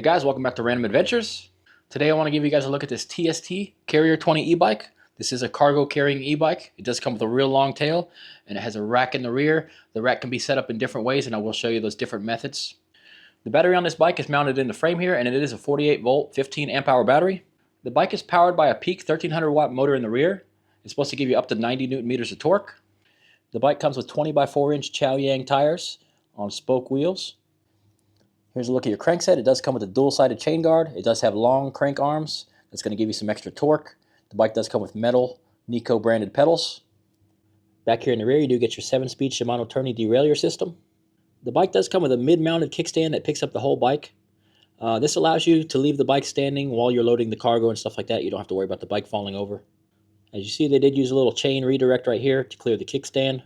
guys, welcome back to Random Adventures. Today I want to give you guys a look at this TST Carrier 20 e-bike. This is a cargo carrying e-bike. It does come with a real long tail and it has a rack in the rear. The rack can be set up in different ways and I will show you those different methods. The battery on this bike is mounted in the frame here and it is a 48 volt 15 amp hour battery. The bike is powered by a peak 1300 watt motor in the rear. It's supposed to give you up to 90 newton meters of torque. The bike comes with 20 by 4 inch Chow Yang tires on spoke wheels. Here's a look at your crankset. It does come with a dual-sided chain guard. It does have long crank arms. That's going to give you some extra torque. The bike does come with metal Nico branded pedals. Back here in the rear you do get your 7-speed Shimano tourney derailleur system. The bike does come with a mid-mounted kickstand that picks up the whole bike. This allows you to leave the bike standing while you're loading the cargo and stuff like that. You don't have to worry about the bike falling over. As you see, they did use a little chain redirect right here to clear the kickstand.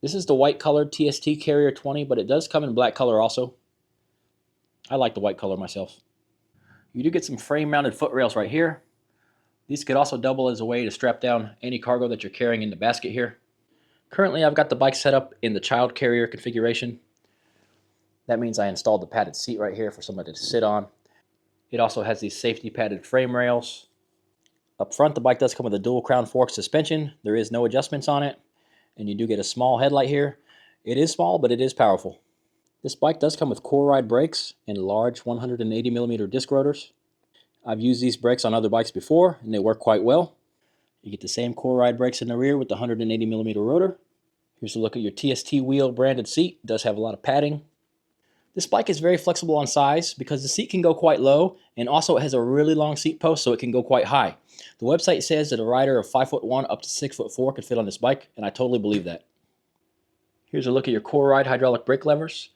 This is the white colored TST Carrier 20, but it does come in black color also. I like the white color myself. You do get some frame mounted foot rails right here. These could also double as a way to strap down any cargo that you're carrying in the basket here. Currently I've got the bike set up in the child carrier configuration. That means I installed the padded seat right here for somebody to sit on. It also has these safety padded frame rails. Up front the bike does come with a dual crown fork suspension. There is no adjustments on it. And you do get a small headlight here. It is small, but it is powerful. This bike does come with core ride brakes and large 180mm disc rotors. I've used these brakes on other bikes before and they work quite well. You get the same core ride brakes in the rear with the 180mm rotor. Here's a look at your TST wheel branded seat. It does have a lot of padding. This bike is very flexible on size because the seat can go quite low and also it has a really long seat post so it can go quite high. The website says that a rider of 5'1" up to 6'4" could fit on this bike and I totally believe that. Here's a look at your core ride hydraulic brake levers.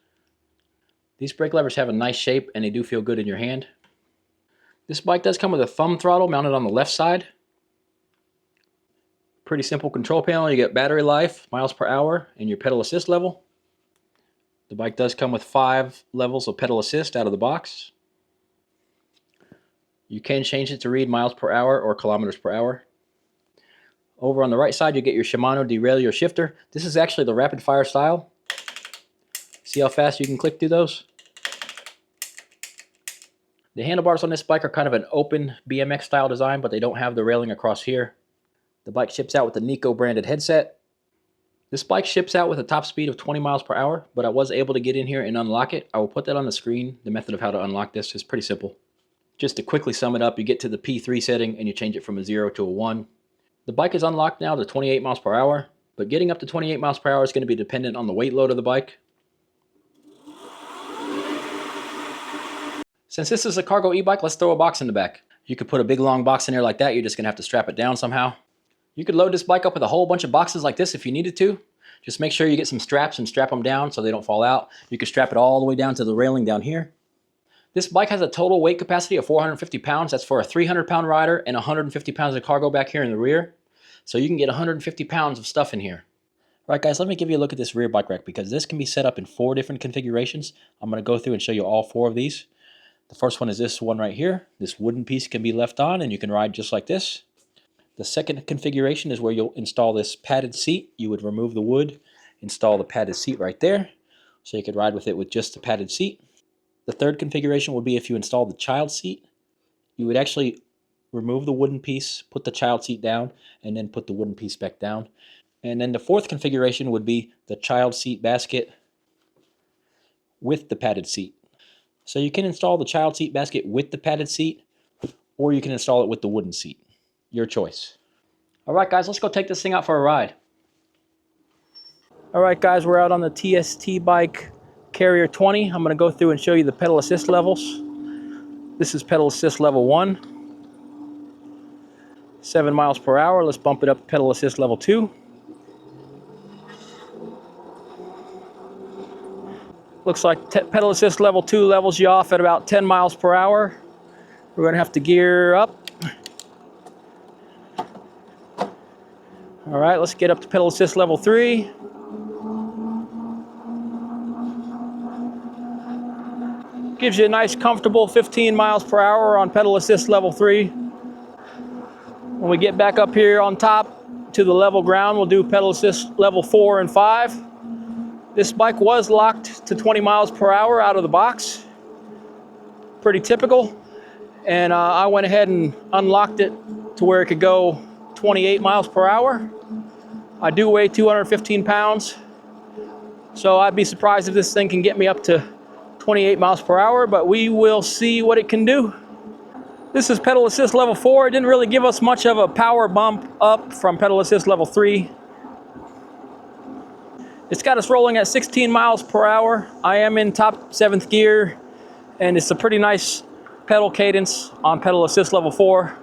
These brake levers have a nice shape and they do feel good in your hand. This bike does come with a thumb throttle mounted on the left side. Pretty simple control panel. You get battery life, miles per hour, and your pedal assist level. The bike does come with 5 levels of pedal assist out of the box. You can change it to read miles per hour or kilometers per hour. Over on the right side you get your Shimano derailleur shifter. This is actually the rapid fire style. See how fast you can click through those? The handlebars on this bike are kind of an open BMX style design, but they don't have the railing across here. The bike ships out with the Nico branded headset. This bike ships out with a top speed of 20 miles per hour, but I was able to get in here and unlock it. I will put that on the screen. The method of how to unlock this is pretty simple. Just to quickly sum it up, you get to the P3 setting and you change it from a 0 to a 1. The bike is unlocked now to 28 miles per hour, but getting up to 28 miles per hour is going to be dependent on the weight load of the bike. Since this is a cargo e-bike, let's throw a box in the back. You could put a big long box in there like that. You're just going to have to strap it down somehow. You could load this bike up with a whole bunch of boxes like this if you needed to. Just make sure you get some straps and strap them down so they don't fall out. You can strap it all the way down to the railing down here. This bike has a total weight capacity of 450 pounds. That's for a 300-pound rider and 150 pounds of cargo back here in the rear. So you can get 150 pounds of stuff in here. All right, guys, let me give you a look at this rear bike rack because this can be set up in 4 different configurations. I'm going to go through and show you all 4 of these. The first one is this one right here. This wooden piece can be left on and you can ride just like this. The second configuration is where you'll install this padded seat. You would remove the wood, install the padded seat right there, so you could ride with it with just the padded seat. The third configuration would be if you install the child seat. You would actually remove the wooden piece, put the child seat down, and then put the wooden piece back down. And then the fourth configuration would be the child seat basket with the padded seat. So you can install the child seat basket with the padded seat, or you can install it with the wooden seat. Your choice. Alright guys, let's go take this thing out for a ride. Alright guys, we're out on the TST bike Carrier 20. I'm going to go through and show you the pedal assist levels. This is pedal assist level 1. 7 miles per hour. Let's bump it up to pedal assist level 2. Looks like pedal assist level 2 levels you off at about 10 miles per hour. We're going to have to gear up. Alright, let's get up to pedal assist level 3. Gives you a nice comfortable 15 miles per hour on pedal assist level 3. When we get back up here on top to the level ground, we'll do pedal assist level 4 and 5. This bike was locked to 20 miles per hour out of the box. pretty typical. And I went ahead and unlocked it to where it could go 28 miles per hour. I do weigh 215 pounds, so I'd be surprised if this thing can get me up to 28 miles per hour, but we will see what it can do. This is pedal assist level 4. It didn't really give us much of a power bump up from pedal assist level 3. It's got us rolling at 16 miles per hour. I am in top 7th gear, and it's a pretty nice pedal cadence on pedal assist level 4.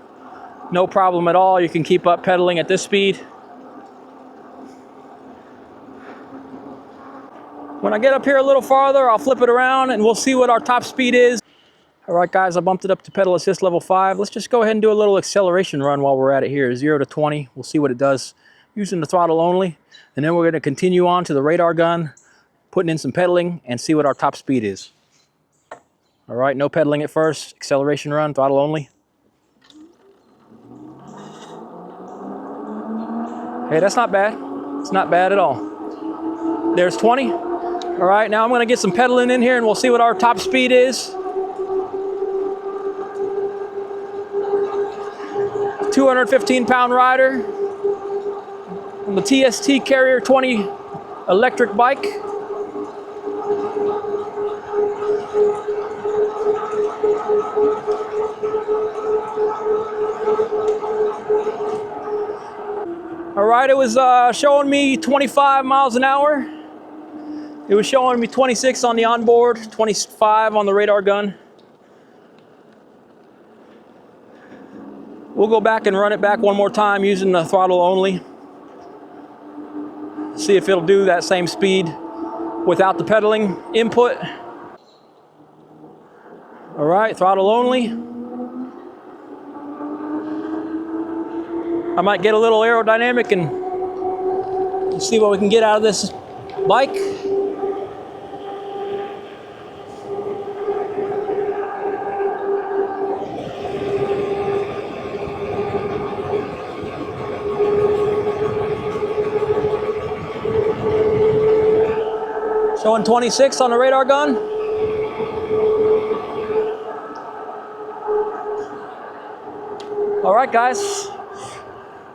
No problem at all. You can keep up pedaling at this speed. When I get up here a little farther, I'll flip it around and we'll see what our top speed is. All right, guys, I bumped it up to pedal assist level 5. Let's just go ahead and do a little acceleration run while we're at it here. 0 to 20. We'll see what it does using the throttle only. And then we're going to continue on to the radar gun, putting in some pedaling, and see what our top speed is. All right, no pedaling at first. Acceleration run, throttle only. Hey, that's not bad. It's not bad at all. There's 20. All right, now I'm going to get some pedaling in here and we'll see what our top speed is. 215-pound rider on the TST Carrier 20 electric bike. All right, it was showing me 25 miles an hour. It was showing me 26 on the onboard, 25 on the radar gun. We'll go back and run it back one more time using the throttle only. See if it'll do that same speed without the pedaling input. All right, throttle only. I might get a little aerodynamic and see what we can get out of this bike. Showing 26 on the radar gun. All right, guys.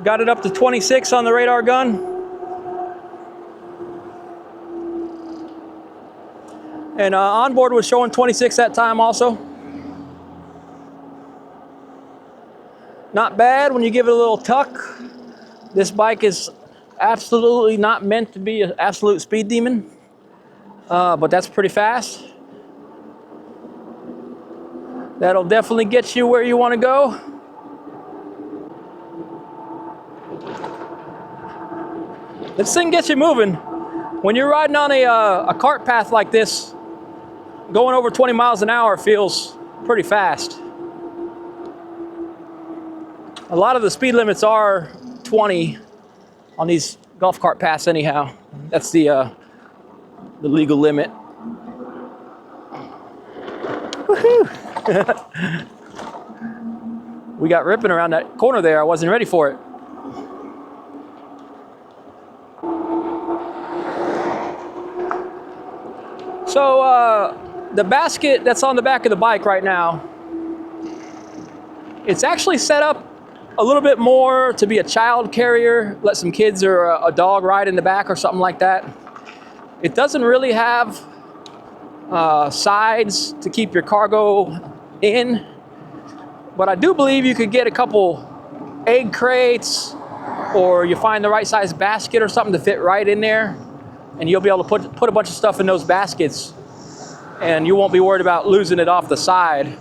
Got it up to 26 on the radar gun. And onboard was showing 26 that time also. Not bad when you give it a little tuck. This bike is absolutely not meant to be an absolute speed demon. But that's pretty fast. That'll definitely get you where you want to go. This thing gets you moving. When you're riding on a cart path like this, going over 20 miles an hour feels pretty fast. A lot of the speed limits are 20 on these golf cart paths anyhow. That's the legal limit. Woohoo! We got ripping around that corner there. I wasn't ready for it. So the basket that's on the back of the bike right now, it's actually set up a little bit more to be a child carrier, let some kids or a dog ride in the back or something like that. It doesn't really have sides to keep your cargo in, but I do believe you could get a couple egg crates, or you find the right size basket or something to fit right in there, and you'll be able to put a bunch of stuff in those baskets, and you won't be worried about losing it off the side.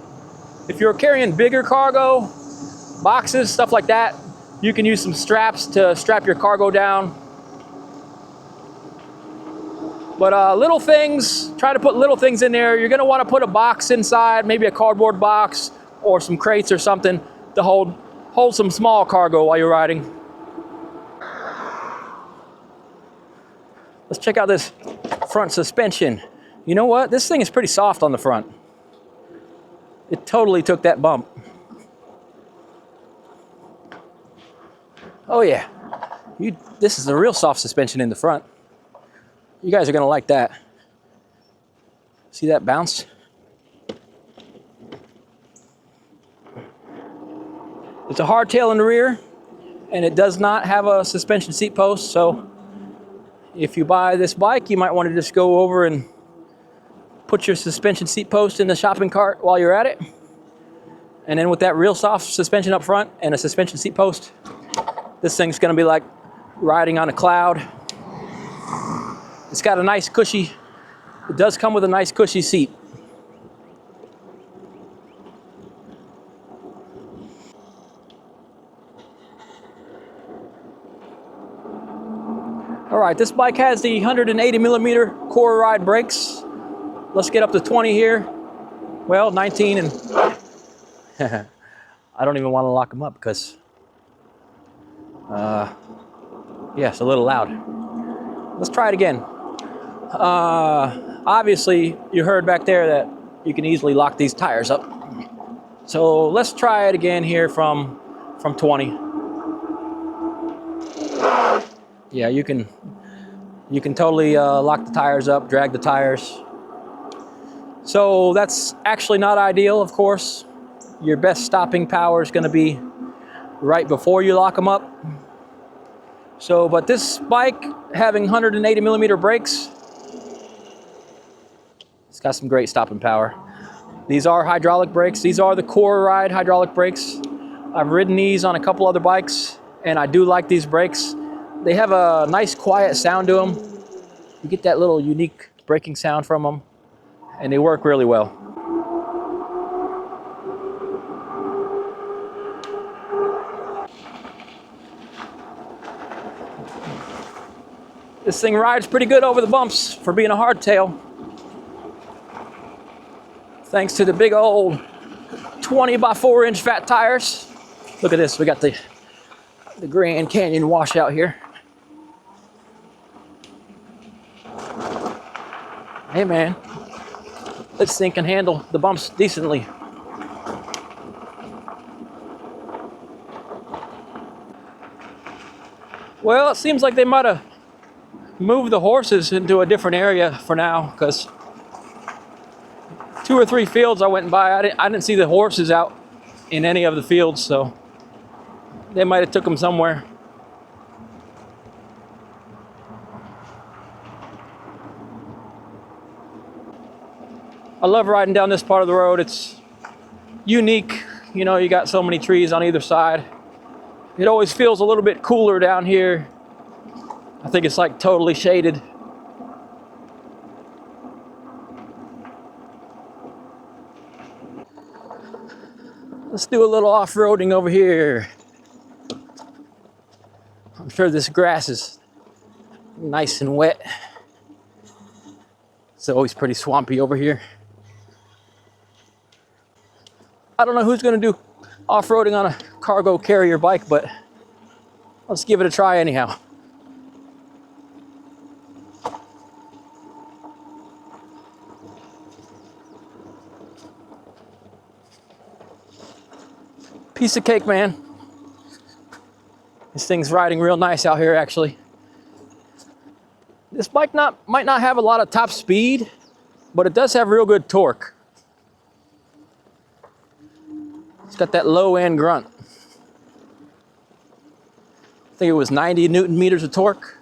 If you're carrying bigger cargo, boxes, stuff like that, you can use some straps to strap your cargo down. But little things, try to put little things in there. You're gonna wanna put a box inside, maybe a cardboard box or some crates or something to hold some small cargo while you're riding. Let's check out this front suspension. You know what? This thing is pretty soft on the front. It totally took that bump. Oh yeah, this is a real soft suspension in the front. You guys are gonna like that. See that bounce? It's a hardtail in the rear, and it does not have a suspension seat post, so if you buy this bike, you might want to just go over and put your suspension seat post in the shopping cart while you're at it. And then with that real soft suspension up front and a suspension seat post, this thing's gonna be like riding on a cloud. It's got a nice cushy, it does come with a nice cushy seat. All right, this bike has the 180 millimeter core ride brakes. Let's get up to 20 here. Well, 19 and I don't even want to lock them up because, yeah, it's a little loud. Let's try it again. Obviously, you heard back there that you can easily lock these tires up. So let's try it again here from 20. Yeah, you can totally lock the tires up, drag the tires. So that's actually not ideal, of course. Your best stopping power is going to be right before you lock them up. So, but this bike having 180 millimeter brakes, it's got some great stopping power. These are hydraulic brakes. These are the core ride hydraulic brakes. I've ridden these on a couple other bikes, and I do like these brakes. They have a nice quiet sound to them. You get that little unique braking sound from them, and they work really well. This thing rides pretty good over the bumps for being a hardtail. Thanks to the big old 20 by 4 inch fat tires. Look at this, we got the Grand Canyon washout here. Hey man, this thing can handle the bumps decently. Well, it seems like they might have moved the horses into a different area for now, because 2 or 3 fields I went by, I didn't see the horses out in any of the fields, so they might have took them somewhere. I love riding down this part of the road. It's unique. You know, you got so many trees on either side. It always feels a little bit cooler down here. I think it's like totally shaded. Let's do a little off-roading over here. I'm sure this grass is nice and wet. It's always pretty swampy over here. I don't know who's going to do off-roading on a cargo carrier bike, but let's give it a try anyhow. Piece of cake, man. This thing's riding real nice out here, actually. This bike might not have a lot of top speed, but it does have real good torque. It's got that low end grunt. I think it was 90 Newton meters of torque.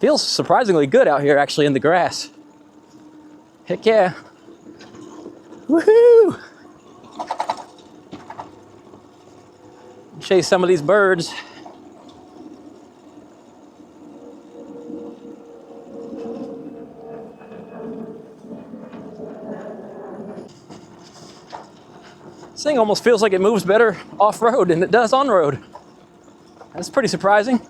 Feels surprisingly good out here, actually, in the grass. Heck yeah. Woohoo! Chase some of these birds. This thing almost feels like it moves better off-road than it does on-road. That's pretty surprising.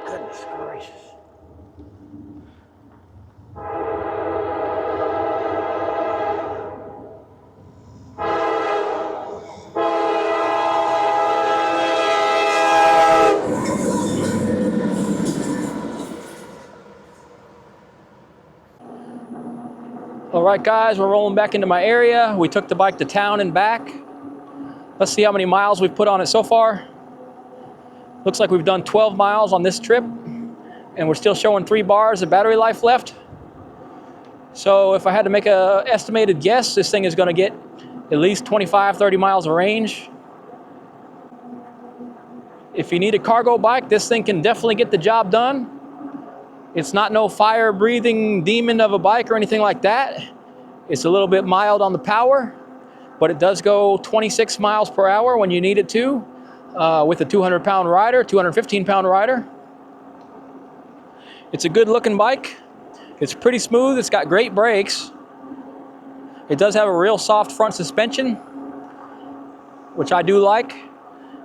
Goodness gracious. All right, guys, we're rolling back into my area. We took the bike to town and back. Let's see how many miles we've put on it so far. Looks like we've done 12 miles on this trip, and we're still showing 3 bars of battery life left. So if I had to make an estimated guess, this thing is going to get at least 25-30 miles of range. If you need a cargo bike, this thing can definitely get the job done. It's not no fire-breathing demon of a bike or anything like that. It's a little bit mild on the power, but it does go 26 miles per hour when you need it to, with a 200-pound rider, 215-pound rider. It's a good-looking bike. It's pretty smooth. It's got great brakes. It does have a real soft front suspension, which I do like.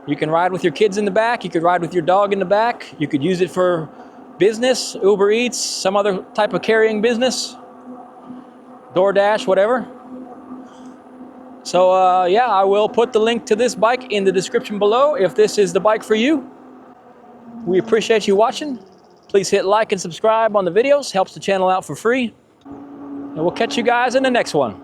You can ride with your kids in the back. You could ride with your dog in the back. You could use it for business, Uber Eats, some other type of carrying business, DoorDash, whatever. So yeah, I will put the link to this bike in the description below if this is the bike for you. We appreciate you watching. Please hit like and subscribe on the videos. Helps the channel out for free. And we'll catch you guys in the next one.